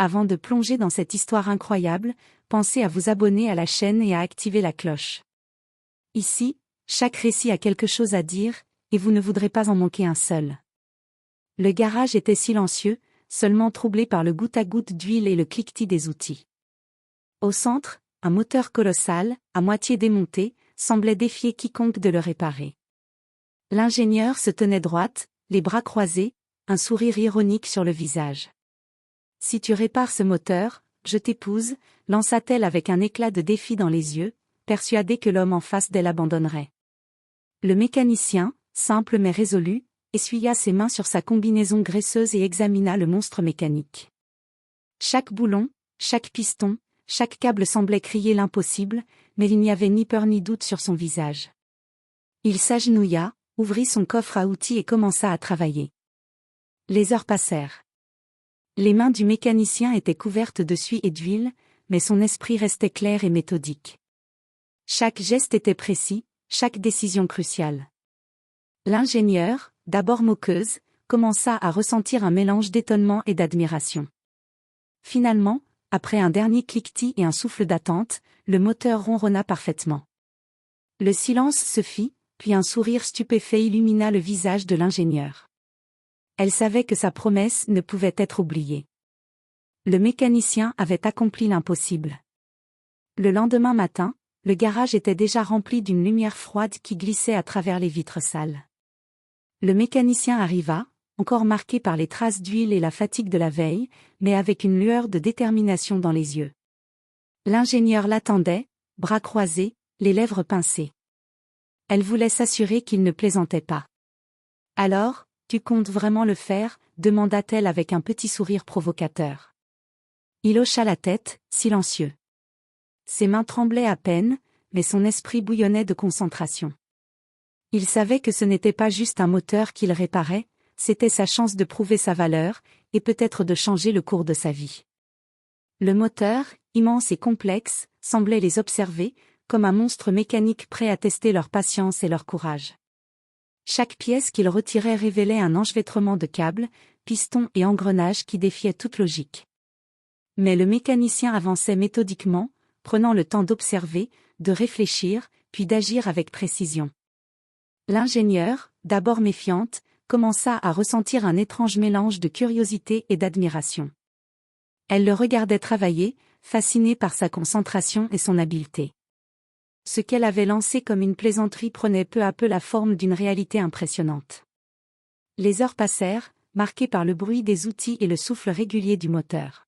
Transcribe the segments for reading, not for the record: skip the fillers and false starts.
Avant de plonger dans cette histoire incroyable, pensez à vous abonner à la chaîne et à activer la cloche. Ici, chaque récit a quelque chose à dire, et vous ne voudrez pas en manquer un seul. Le garage était silencieux, seulement troublé par le goutte-à-goutte d'huile et le cliquetis des outils. Au centre, un moteur colossal, à moitié démonté, semblait défier quiconque de le réparer. L'ingénieur se tenait droite, les bras croisés, un sourire ironique sur le visage. « Si tu répares ce moteur, je t'épouse », lança-t-elle avec un éclat de défi dans les yeux, persuadée que l'homme en face d'elle abandonnerait. Le mécanicien, simple mais résolu, essuya ses mains sur sa combinaison graisseuse et examina le monstre mécanique. Chaque boulon, chaque piston, chaque câble semblait crier l'impossible, mais il n'y avait ni peur ni doute sur son visage. Il s'agenouilla, ouvrit son coffre à outils et commença à travailler. Les heures passèrent. Les mains du mécanicien étaient couvertes de suie et d'huile, mais son esprit restait clair et méthodique. Chaque geste était précis, chaque décision cruciale. L'ingénieur, d'abord moqueuse, commença à ressentir un mélange d'étonnement et d'admiration. Finalement, après un dernier cliquetis et un souffle d'attente, le moteur ronronna parfaitement. Le silence se fit, puis un sourire stupéfait illumina le visage de l'ingénieur. Elle savait que sa promesse ne pouvait être oubliée. Le mécanicien avait accompli l'impossible. Le lendemain matin, le garage était déjà rempli d'une lumière froide qui glissait à travers les vitres sales. Le mécanicien arriva, encore marqué par les traces d'huile et la fatigue de la veille, mais avec une lueur de détermination dans les yeux. L'ingénieur l'attendait, bras croisés, les lèvres pincées. Elle voulait s'assurer qu'il ne plaisantait pas. « Alors, tu comptes vraiment le faire ?» demanda-t-elle avec un petit sourire provocateur. Il hocha la tête, silencieux. Ses mains tremblaient à peine, mais son esprit bouillonnait de concentration. Il savait que ce n'était pas juste un moteur qu'il réparait, c'était sa chance de prouver sa valeur, et peut-être de changer le cours de sa vie. Le moteur, immense et complexe, semblait les observer, comme un monstre mécanique prêt à tester leur patience et leur courage. Chaque pièce qu'il retirait révélait un enchevêtrement de câbles, pistons et engrenages qui défiaient toute logique. Mais le mécanicien avançait méthodiquement, prenant le temps d'observer, de réfléchir, puis d'agir avec précision. L'ingénieure, d'abord méfiante, commença à ressentir un étrange mélange de curiosité et d'admiration. Elle le regardait travailler, fascinée par sa concentration et son habileté. Ce qu'elle avait lancé comme une plaisanterie prenait peu à peu la forme d'une réalité impressionnante. Les heures passèrent, marquées par le bruit des outils et le souffle régulier du moteur.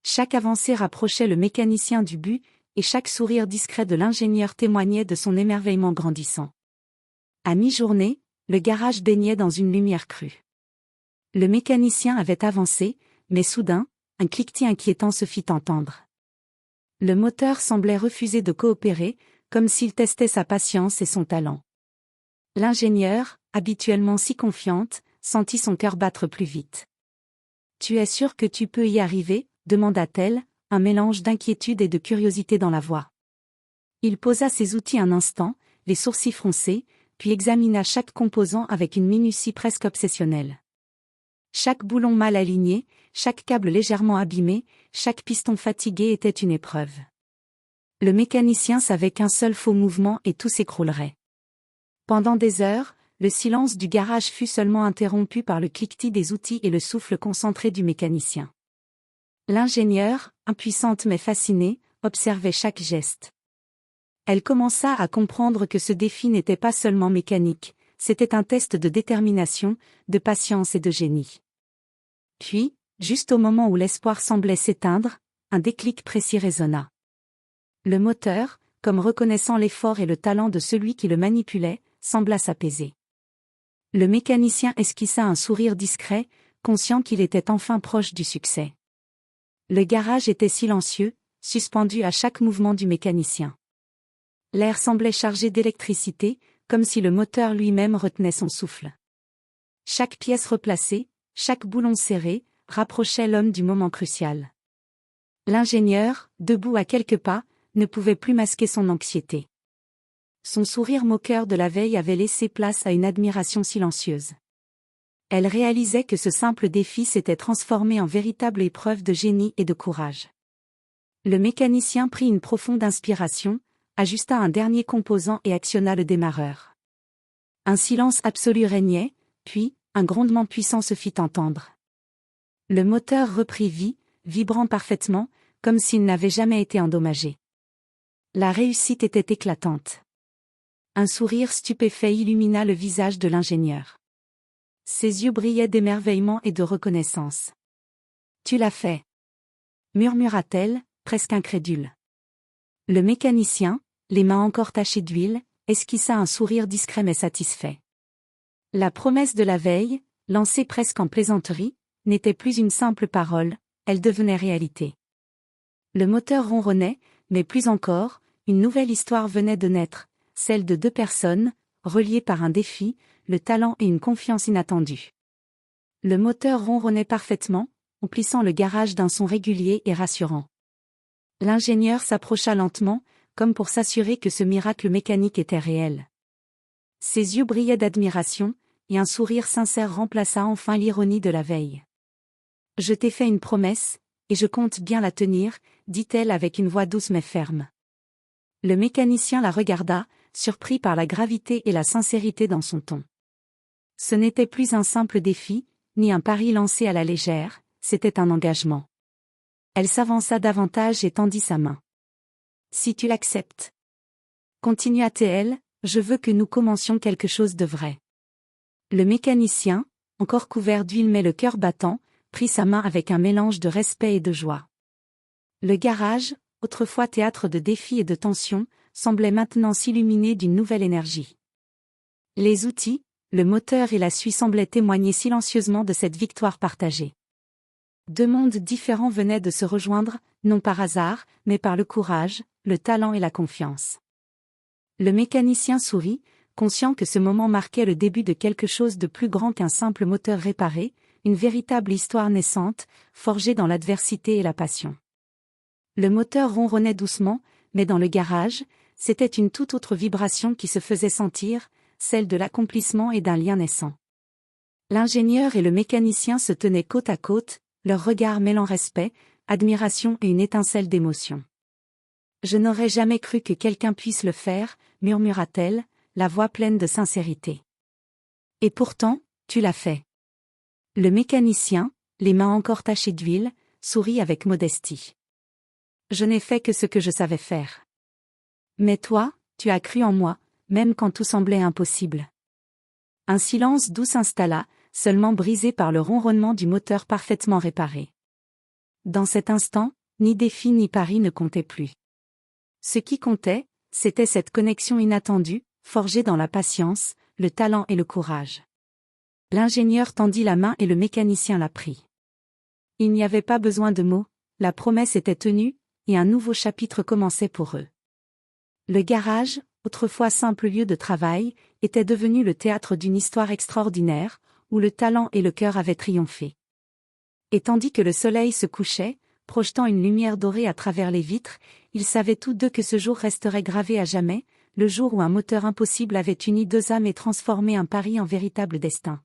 Chaque avancée rapprochait le mécanicien du but, et chaque sourire discret de l'ingénieur témoignait de son émerveillement grandissant. À mi-journée, le garage baignait dans une lumière crue. Le mécanicien avait avancé, mais soudain, un cliquetis inquiétant se fit entendre. Le moteur semblait refuser de coopérer, comme s'il testait sa patience et son talent. L'ingénieure, habituellement si confiante, sentit son cœur battre plus vite. « Tu es sûr que tu peux y arriver ?» demanda-t-elle, un mélange d'inquiétude et de curiosité dans la voix. Il posa ses outils un instant, les sourcils froncés, puis examina chaque composant avec une minutie presque obsessionnelle. Chaque boulon mal aligné, chaque câble légèrement abîmé, chaque piston fatigué était une épreuve. Le mécanicien savait qu'un seul faux mouvement et tout s'écroulerait. Pendant des heures, le silence du garage fut seulement interrompu par le cliquetis des outils et le souffle concentré du mécanicien. L'ingénieure, impuissante mais fascinée, observait chaque geste. Elle commença à comprendre que ce défi n'était pas seulement mécanique, c'était un test de détermination, de patience et de génie. Puis, juste au moment où l'espoir semblait s'éteindre, un déclic précis résonna. Le moteur, comme reconnaissant l'effort et le talent de celui qui le manipulait, sembla s'apaiser. Le mécanicien esquissa un sourire discret, conscient qu'il était enfin proche du succès. Le garage était silencieux, suspendu à chaque mouvement du mécanicien. L'air semblait chargé d'électricité, comme si le moteur lui-même retenait son souffle. Chaque pièce replacée, chaque boulon serré, rapprochait l'homme du moment crucial. L'ingénieur, debout à quelques pas, ne pouvait plus masquer son anxiété. Son sourire moqueur de la veille avait laissé place à une admiration silencieuse. Elle réalisait que ce simple défi s'était transformé en véritable épreuve de génie et de courage. Le mécanicien prit une profonde inspiration, ajusta un dernier composant et actionna le démarreur. Un silence absolu régnait, puis, un grondement puissant se fit entendre. Le moteur reprit vie, vibrant parfaitement, comme s'il n'avait jamais été endommagé. La réussite était éclatante. Un sourire stupéfait illumina le visage de l'ingénieur. Ses yeux brillaient d'émerveillement et de reconnaissance. « Tu l'as fait » murmura-t-elle, presque incrédule. Le mécanicien, les mains encore tachées d'huile, esquissa un sourire discret mais satisfait. La promesse de la veille, lancée presque en plaisanterie, n'était plus une simple parole, elle devenait réalité. Le moteur ronronnait, mais plus encore, une nouvelle histoire venait de naître, celle de deux personnes, reliées par un défi, le talent et une confiance inattendue. Le moteur ronronnait parfaitement, emplissant le garage d'un son régulier et rassurant. L'ingénieur s'approcha lentement, comme pour s'assurer que ce miracle mécanique était réel. Ses yeux brillaient d'admiration, et un sourire sincère remplaça enfin l'ironie de la veille. « Je t'ai fait une promesse, et je compte bien la tenir, » dit-elle avec une voix douce mais ferme. Le mécanicien la regarda, surpris par la gravité et la sincérité dans son ton. Ce n'était plus un simple défi, ni un pari lancé à la légère, c'était un engagement. Elle s'avança davantage et tendit sa main. « Si tu l'acceptes, » continua-t-elle, « je veux que nous commencions quelque chose de vrai. » Le mécanicien, encore couvert d'huile mais le cœur battant, prit sa main avec un mélange de respect et de joie. Le garage, autrefois théâtre de défis et de tensions, semblait maintenant s'illuminer d'une nouvelle énergie. Les outils, le moteur et la suie semblaient témoigner silencieusement de cette victoire partagée. Deux mondes différents venaient de se rejoindre, non par hasard, mais par le courage, le talent et la confiance. Le mécanicien sourit, conscient que ce moment marquait le début de quelque chose de plus grand qu'un simple moteur réparé, une véritable histoire naissante, forgée dans l'adversité et la passion. Le moteur ronronnait doucement, mais dans le garage, c'était une toute autre vibration qui se faisait sentir, celle de l'accomplissement et d'un lien naissant. L'ingénieur et le mécanicien se tenaient côte à côte, leurs regards mêlant respect, admiration et une étincelle d'émotion. « Je n'aurais jamais cru que quelqu'un puisse le faire, » murmura-t-elle, la voix pleine de sincérité. « Et pourtant, tu l'as fait. » Le mécanicien, les mains encore tachées d'huile, sourit avec modestie. « Je n'ai fait que ce que je savais faire. Mais toi, tu as cru en moi, même quand tout semblait impossible. » Un silence doux s'installa, seulement brisé par le ronronnement du moteur parfaitement réparé. Dans cet instant, ni défi ni pari ne comptaient plus. Ce qui comptait, c'était cette connexion inattendue, forgée dans la patience, le talent et le courage. L'ingénieur tendit la main et le mécanicien la prit. Il n'y avait pas besoin de mots, la promesse était tenue, et un nouveau chapitre commençait pour eux. Le garage, autrefois simple lieu de travail, était devenu le théâtre d'une histoire extraordinaire, où le talent et le cœur avaient triomphé. Et tandis que le soleil se couchait, projetant une lumière dorée à travers les vitres, ils savaient tous deux que ce jour resterait gravé à jamais, le jour où un moteur impossible avait uni deux âmes et transformé un pari en véritable destin.